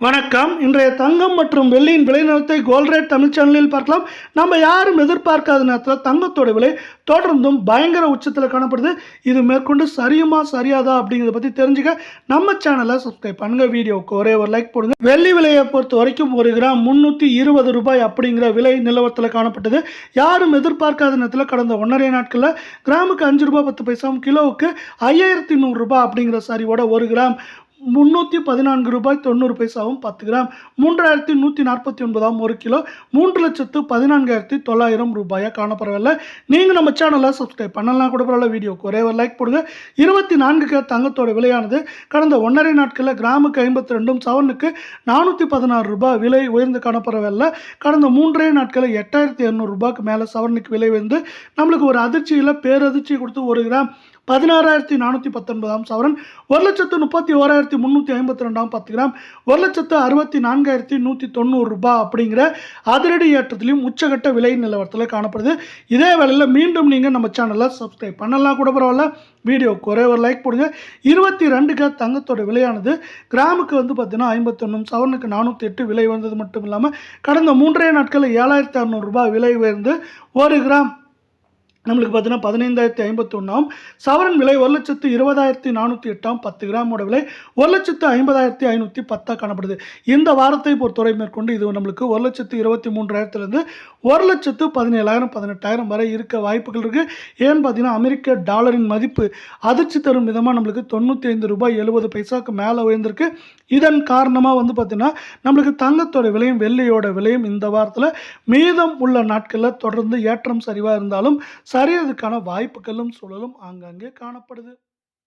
வணக்கம். இன்றைய தங்கம் மற்றும் வெள்ளியின் விலை நிலவரத்தை கோல்ட் ரேட் தமிழ் சேனலில் பார்க்கலாம். நம்ம யாரும் எதிர்பார்க்காத நேரத்தில் தங்கத்தோட விலை தொடர்ந்தும் பயங்கர உச்சத்தில் காணப்படுது. இது மேற்கொண்டு சரியுமா சரியாதா அப்படிங்கிறத பற்றி தெரிஞ்சுக்க நம்ம சேனலை சப்ஸ்கிரைப் பண்ணுங்க. வீடியோவுக்கு ஒரே ஒரு லைக் போடுங்க. வெள்ளி விலையை பொறுத்த வரைக்கும் ஒரு கிராம் 320 ரூபாய் அப்படிங்கிற விலை நிலவரத்தில் காணப்பட்டது. யாரும் எதிர்பார்க்காத நேரத்தில் கடந்த 1.5 நாட்களில் கிராமுக்கு 5 ரூபாய் 10 பைசாவும் கிலோவுக்கு 5100 ரூபாய் அப்படிங்கிற சரிவோட ஒரு கிராம் 314 ரூபாய் 90 பைசாவும் 10 கிராம் 3149 ஒரு கிலோ 3,14,900 ரூபாயா காணப்படவில்லை. நீங்கள் நம்ம சேனலை சப்ஸ்கிரைப் பண்ணலாம் கூட பரவாயில்ல. வீடியோக்கு ஒரே ஒரு லைக் போடுங்க. 24 கேரட் தங்கத்தோட விலையானது கடந்த 1.5 நாட்களில் கிராமுக்கு 52 சவரனுக்கு 416 ரூபாய் விலை உயர்ந்து காணப்படவில்லை. கடந்த 3 நாட்களில் 8200 ரூபாய்க்கு மேலே சவரனுக்கு விலை வந்து நம்மளுக்கு ஒரு அதிர்ச்சியில் பேரதிர்ச்சி கொடுத்து ஒரு கிராம் 16,419 சவரன் 1,31,352 10 கிராம் 1,64,190 ரூபாய் அப்படிங்கிற அதிரடி ஏற்றத்திலையும் உச்சகட்ட விலை நிலவரத்தில் காணப்படுது. இதே வேளையில் மீண்டும் நீங்கள் நம்ம சேனலை சப்ஸ்கிரைப் பண்ணலாம் கூட பரவாயில்ல. வீடியோக்கு ஒரே ஒரு லைக் போடுங்க. 22 கேரட் தங்கத்தோட விலையானது கிராமுக்கு வந்து பார்த்தீங்கன்னா 51 சவரனுக்கு 408 விலை வந்தது மட்டும் இல்லாமல் கடந்த 3 நாட்களில் 7,600 ரூபாய் விலை உயர்ந்து ஒரு கிராம் நம்மளுக்கு பார்த்தீங்கன்னா 15,051 சவரன் விலை 1,20,408 10 கிராமோட விலை 1,50,510 காணப்படுது. இந்த வாரத்தை பொறுத்தவரை மேற்கொண்டு இது நம்மளுக்கு 1,23,000 1,17,000 18,000 வரை இருக்க வாய்ப்புகள் இருக்குது. ஏன்னு பார்த்தீங்கன்னா அமெரிக்க டாலரின் மதிப்பு அதிர்ச்சி தரும் விதமாக நம்மளுக்கு 95 ரூபாய் 70 பைசாவுக்கு மேலே உயர்ந்திருக்கு. இதன் காரணமாக வந்து பார்த்தீங்கன்னா நம்மளுக்கு தங்கத்தோட விலையும் வெள்ளியோட விலையும் இந்த வாரத்தில் மீதம் உள்ள நாட்களில் தொடர்ந்து ஏற்றம் சரிவாக இருந்தாலும் சரியறதுக்கான வாய்ப்புகளும் சூழலும் ஆங்காங்கே காணப்படுது.